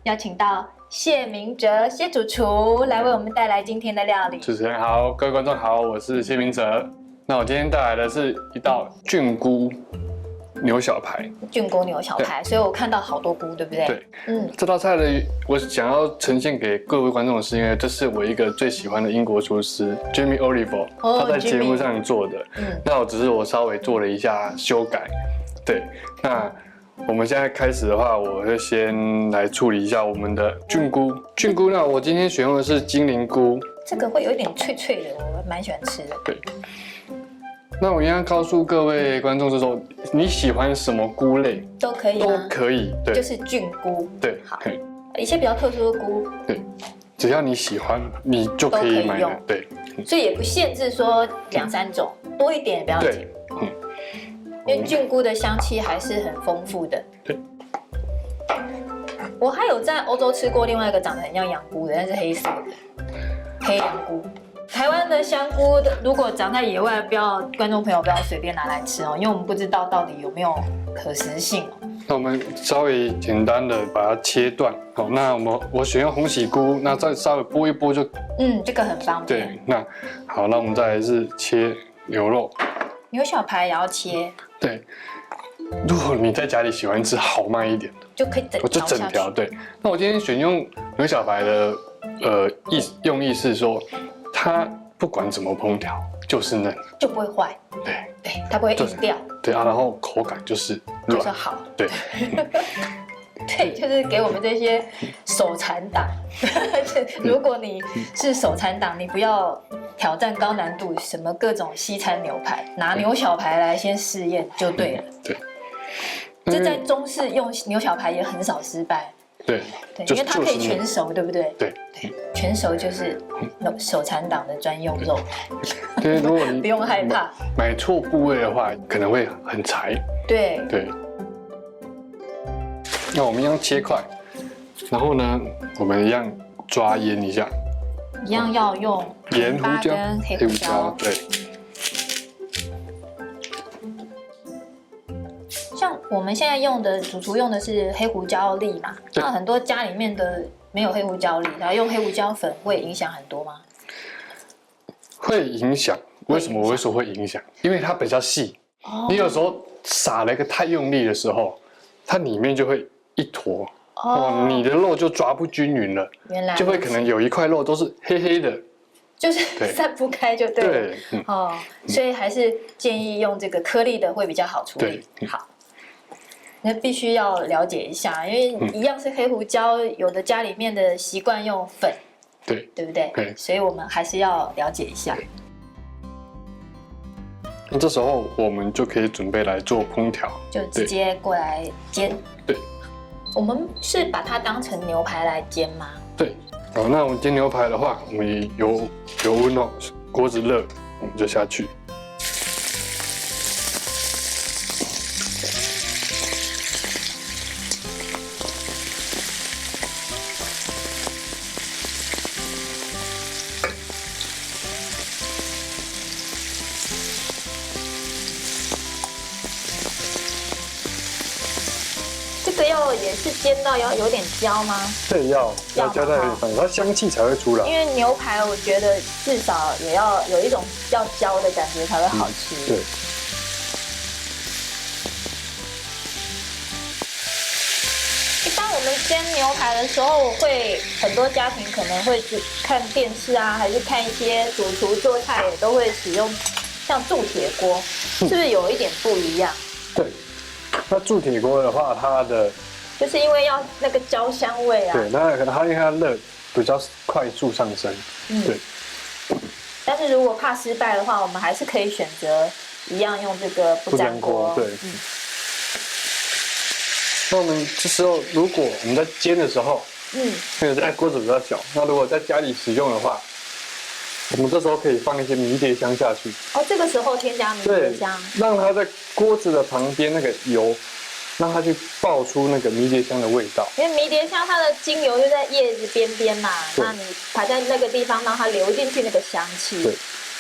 邀请到谢明哲谢主厨来为我们带来今天的料理。主持人好，各位观众好，我是谢明哲。那我今天带来的是一道菌菇牛小排。菌菇牛小排，所以我看到好多菇，对不对？对，这道菜呢，我想要呈现给各位观众的是，因为这是我一个最喜欢的英国厨师 Jamie Oliver，他在节目上做的。那我稍微做了一下修改。对，那我们现在开始的话，我会先来处理一下我们的菌菇。菌菇呢，我今天选用的是精灵菇，这个会有一点脆脆的，我蛮喜欢吃的。对。那我一样告诉各位观众，就是说你喜欢什么菇类都可以吗？都可以，对，就是菌菇。对，好，一些比较特殊的菇，对，只要你喜欢，你就可以买的，对。所以也不限制说2、3种，多一点也不要紧。因为菌菇的香气还是很丰富的。对。我还有在欧洲吃过另外一个长得很像羊菇的，但是黑色的黑羊菇。台湾的香菇如果长在野外，观众朋友不要随便拿来吃哦，因为我们不知道到底有没有可食性哦。那我们稍微简单的把它切断，好，那我选用红喜菇，那再稍微剥一剥就，这个很方便。对，那好，那我们再来是切牛肉，牛小排也要切。对，如果你在家里喜欢吃豪迈一点的，就可以整条。对，那我今天选用牛小排的用意是说，它不管怎么烹调就是嫩，就不会坏。对，它不会硬掉。对啊，然后口感就是好。对。对，就是给我们这些手残党。如果你是手残党，你不要挑战高难度，什么各种西餐牛排，拿牛小排来先试验就对了。对，这在中式用牛小排也很少失败。对，因为它可以全熟，对不对？对，全熟就是手残党的专用肉。对，如果你不用害怕买错部位的话，可能会很柴。对。那我们一样切块，然后呢，我们一样抓腌一下，一样要用盐、胡椒跟黑胡椒。对。像我们现在用的主厨用的是黑胡椒粒嘛，那很多家里面的没有黑胡椒粒，然后用黑胡椒粉会影响很多吗？会影响，为什么我会说会影响？因为它比较细，你有时候撒了一个太用力的时候，它里面就会一坨，你的肉就抓不均匀了，原来就会可能有一块肉都是黑黑的，就是散不开就对了。对，所以还是建议用这个颗粒的会比较好处理。好。那必须要了解一下，因为一样是黑胡椒，有的家里面的习惯用粉，对不对？对，所以我们还是要了解一下。那这时候我们就可以准备来做烹调，就直接过来煎。对，我们是把它当成牛排来煎吗？对，好，那我们煎牛排的话，我们油温哦，锅子热，我们就下去。这个也是煎到要有点焦吗？对，要加在它香气才会出来。因为牛排我觉得至少也要有一种要焦的感觉才会好吃。对。一般我们煎牛排的时候，很多家庭可能会看电视啊，还是看一些主厨做菜，也都会使用像铸铁锅，是不是有一点不一样？对。那铸铁锅的话，它的就是因为要那个焦香味啊。对，那可能因为它热比较快速上升。对。但是如果怕失败的话，我们还是可以选择一样用这个不粘锅。对。那我们这时候，如果我们在煎的时候，因为在锅子比较小，那如果在家里使用的话，我们这时候可以放一些迷迭香下去。这个时候添加迷迭香，让它在锅子的旁边那个油，让它去爆出那个迷迭香的味道。因为迷迭香它的精油就在叶子边边嘛，那你排在那个地方，让它流进去那个香气。对，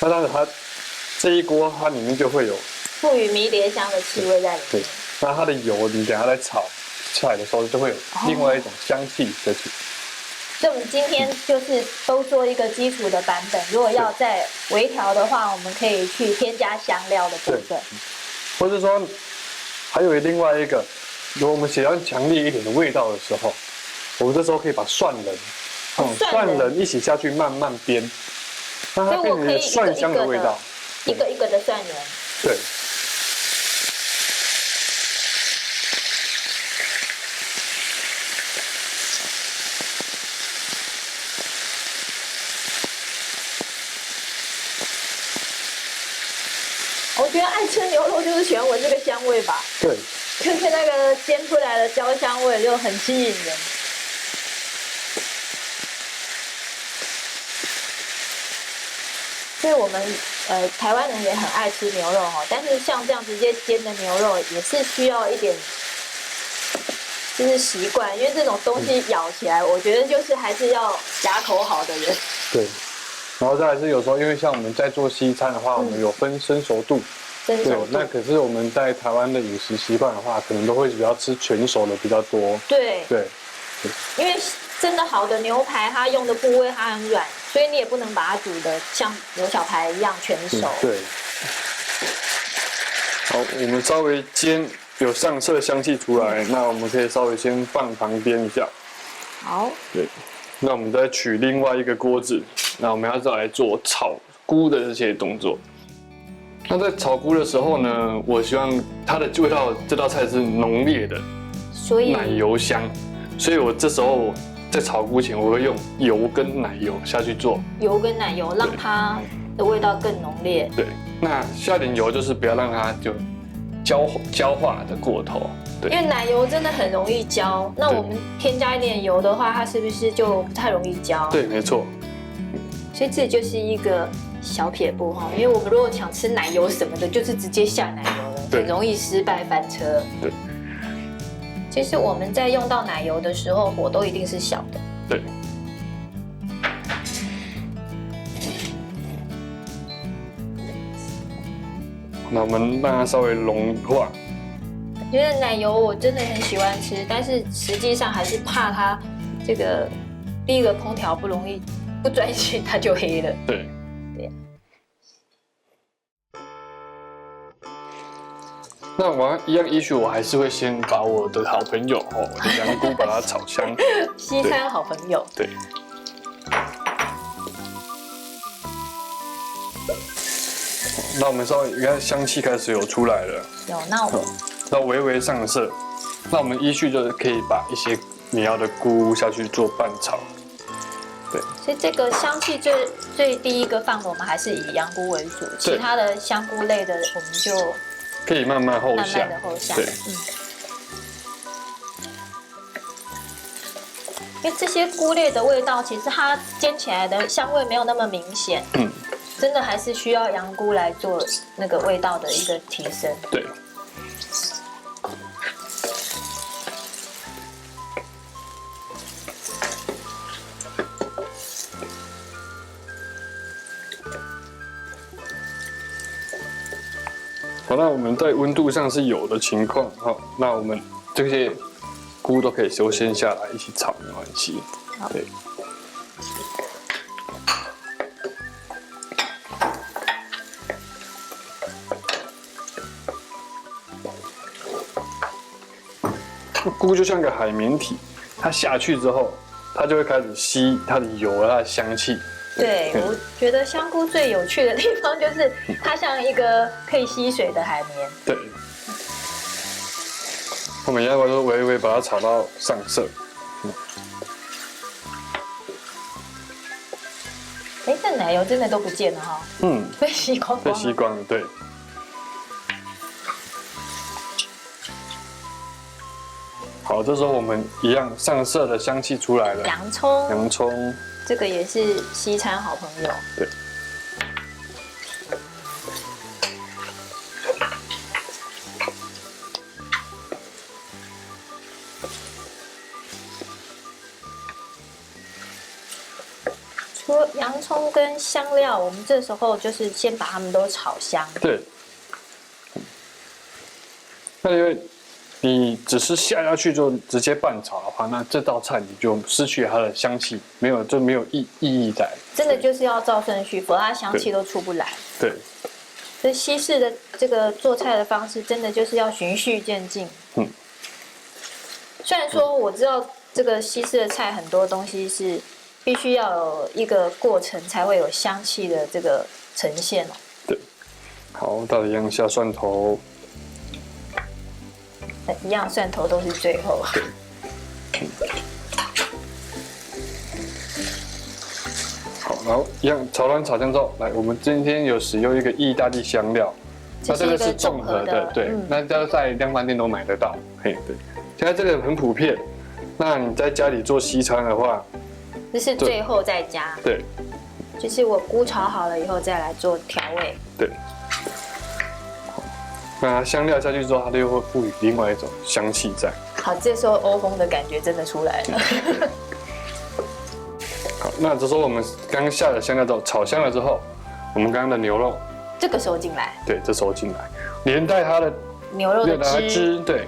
那当然它这一锅它里面就会有赋予迷迭香的气味在里面。对，那它的油你等下再炒，菜的时候，就会有另外一种香气的。所以我们今天就是都做一个基础的版本，如果要再微调的话，我们可以去添加香料的部分，或者说还有另外一个，如果我们想要强烈一点的味道的时候，我们这时候可以把蒜仁一起下去慢慢煸，让它变成蒜香的味道，一个一个的蒜仁。对。我觉得爱吃牛肉就是喜欢闻这个香味吧。对，就是那个煎出来的焦香味就很吸引人。所以我们台湾人也很爱吃牛肉哈，但是像这样直接煎的牛肉也是需要一点就是习惯，因为这种东西咬起来，我觉得就是还是要牙口好的人。对。然后再来是有时候，因为像我们在做西餐的话，我们有分生熟度。对，那可是我们在台湾的饮食习惯的话，可能都会比较吃全熟的比较多。对。因为真的好的牛排，它用的部位它很软，所以你也不能把它煮的像牛小排一样全熟。对。好，我们稍微煎有上色香气出来，那我们可以稍微先放旁边一下。好。对。那我们再取另外一个锅子，那我们要再来做炒菇的这些动作。那在炒菇的时候呢，我希望它的味道，这道菜是浓烈的，所以奶油香，所以我这时候在炒菇前，我会用油跟奶油下去做。油跟奶油让它的味道更浓烈。对，那下点油就是不要让它就焦化的过头。对，因为奶油真的很容易焦，那我们添加一点油的话，它是不是就不太容易焦？对，没错。所以这就是一个小撇步哈，因为我们如果想吃奶油什么的，就是直接下奶油了，很容易失败翻车。对。其实我们在用到奶油的时候，火都一定是小的。对。那我们让它稍微融化。我觉得奶油我真的很喜欢吃，但是实际上还是怕它这个第一个烹调不容易，不专心它就黑了。对。那我一样依序，我还是会先把我的好朋友我的香菇把它炒香。西餐好朋友。对。那我们稍微，你看香气开始有出来了。有，那微微上色。那我们依序就是可以把一些你要的菇下去做拌炒。对。所以这个香气最第一个放的，我们还是以香菇为主，其他的香菇类的我们就可以慢慢后下。慢慢的后下。对。因为这些菇类的味道，其实它煎起来的香味没有那么明显。真的还是需要香菇来做那个味道的一个提升。对。好，那我们在温度上是有的情况，好，那我们这些菇都可以优先下来一起炒，没关系。对。菇就像个海绵体，它下去之后，它就会开始吸它的油、它的香气。对，我觉得香菇最有趣的地方就是它像一个可以吸水的海绵。对。我们要不要微微把它炒到上色？这奶油真的都不见了哈。被吸光。被吸光了，对。好，这时候我们一样上色的香气出来了。洋葱，这个也是西餐好朋友。对。除了洋葱跟香料，我们这时候就是先把它们都炒香。对。那因为你只是下下去就直接拌炒的话，那这道菜你就失去了它的香气，没有意义在。真的就是要照顺序，否则它香气都出不来。对。所以西式的这个做菜的方式，真的就是要循序渐进。虽然说我知道这个西式的菜很多东西是必须要有一个过程才会有香气的这个呈现哦。对。好，大家一样下蒜头。一样，蒜头都是最后。好，然后一样炒完炒酱之后，来，我们今天有使用一个意大利香料，那这个是综合的，对，那这在量贩店都买得到，嘿，对，现在这个很普遍。那你在家里做西餐的话，这是最后再加，对，就是我菇炒好了以后再来做调味，对。那香料下去之后，它就会赋予另外一种香气在。好，这时候欧风的感觉真的出来了。好，那这时候我们刚刚下了香料之后，炒香了之后，我们刚刚的牛肉，这个时候进来，对，这时候进来，连带它的牛肉的汁，对，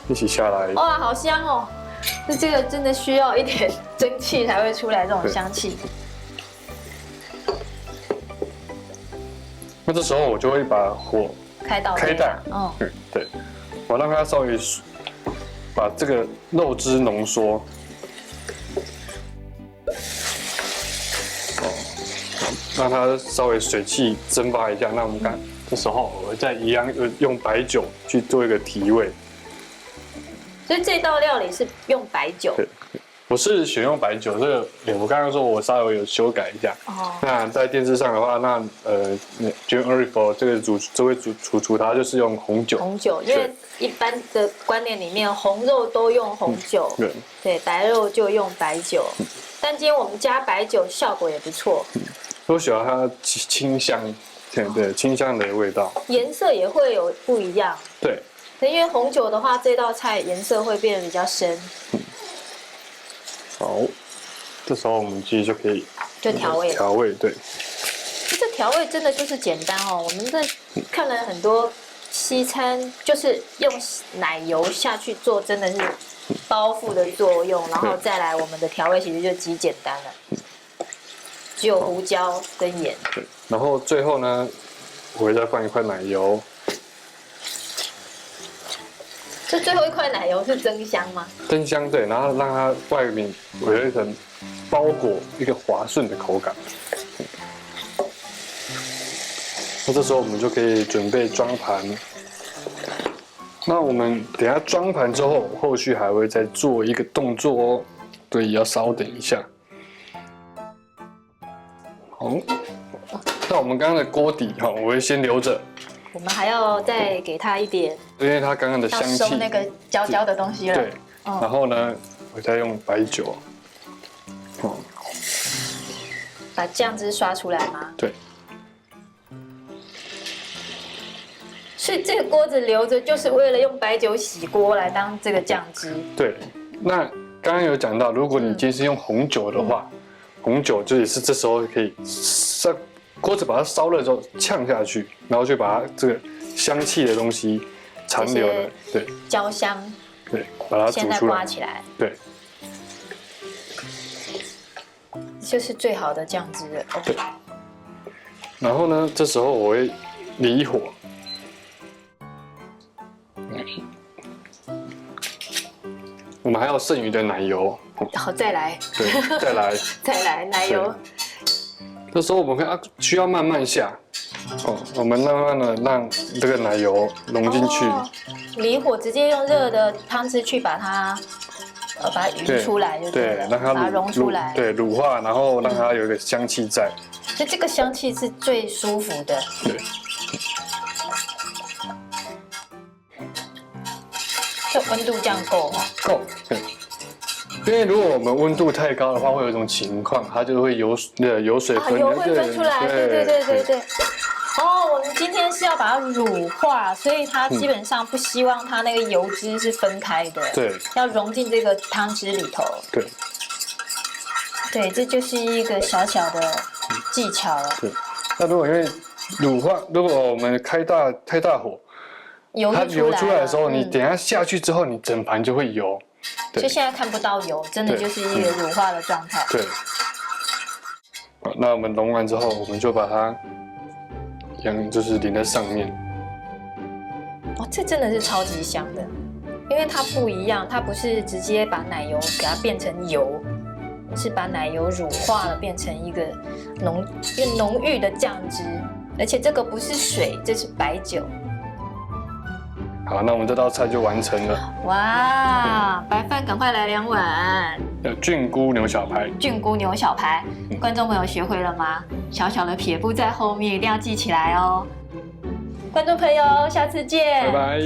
一起下来。哇，好香哦！这个真的需要一点蒸汽才会出来这种香气。那这时候我就会把火开大，对，我让它稍微把这个肉汁浓缩，让它稍微水汽蒸发一下。那我们看，这时候我再一样用白酒去做一个提味。所以这道料理是用白酒。对，我是选用白酒，这个我刚刚说我稍微有修改一下。哦。那在电视上的话，那Jamie Oliver 这位主厨他就是用红酒。红酒，因为一般的观念里面，红肉都用红酒，对，白肉就用白酒。但今天我们加白酒，效果也不错。我喜欢它清香，对，清香的味道。颜色也会有不一样。对。因为红酒的话，这道菜颜色会变得比较深。好，这时候我们其实就可以调味。调味，对。这调味真的就是简单哦。我们在看了很多西餐，就是用奶油下去做，真的是包覆的作用，然后再来我们的调味其实就极简单了，只有胡椒跟盐。对，然后最后呢，我会再放一块奶油。这最后一块奶油是增香吗？增香，对，然后让它外面有一层包裹，一个滑顺的口感。那这时候我们就可以准备装盘。那我们等一下装盘之后，后续还会再做一个动作哦，所以要稍等一下。好，那我们刚刚的锅底哈，我会先留着。我们还要再给它一点，因为它刚刚的香气，要收那个焦焦的东西了。对，然后呢，我再用白酒，把酱汁刷出来吗？对。所以这个锅子留着，就是为了用白酒洗锅来当这个酱汁。对，那刚刚有讲到，如果你今天是用红酒的话，红酒就也是这时候可以上锅子把它烧热之后呛下去，然后就把它这个香气的东西残留的，对，焦香，对，把它煮出来，现在刮起来，对，就是最好的酱汁了。对。然后呢，这时候我会离火，我们还有剩余的奶油，好，再来，对，再来，再来奶油。这时候我们需要慢慢下，我们慢慢的让这个奶油融进去。离火，直接用热的汤汁去把它匀出来就对了，让它融出来，对，乳化，然后让它有一个香气在。所以这个香气是最舒服的。对。这温度这样够吗？够，对。因为如果我们温度太高的话，会有一种情况，它就会油水分，油会分出来。对。哦，我们今天是要把它乳化，所以它基本上不希望它那个油脂是分开的，对，要融进这个汤汁里头。对，这就是一个小小的技巧了。对，那如果因为乳化，如果我们太大火，它流出来的时候，了你等一下下去之后，你整盘就会油。所以现在看不到油，真的就是一个乳化的状态。对。好，那我们溶完之后，我们就把它就是淋在上面。哦，这真的是超级香的，因为它不一样，它不是直接把奶油给它变成油，是把奶油乳化了，变成一个浓郁的酱汁，而且这个不是水，这是白酒。好，那我们这道菜就完成了。哇，白饭赶快来2碗。菌菇牛小排。菌菇牛小排，观众朋友学会了吗？小小的撇步在后面，一定要记起来哦。观众朋友，下次见，拜拜。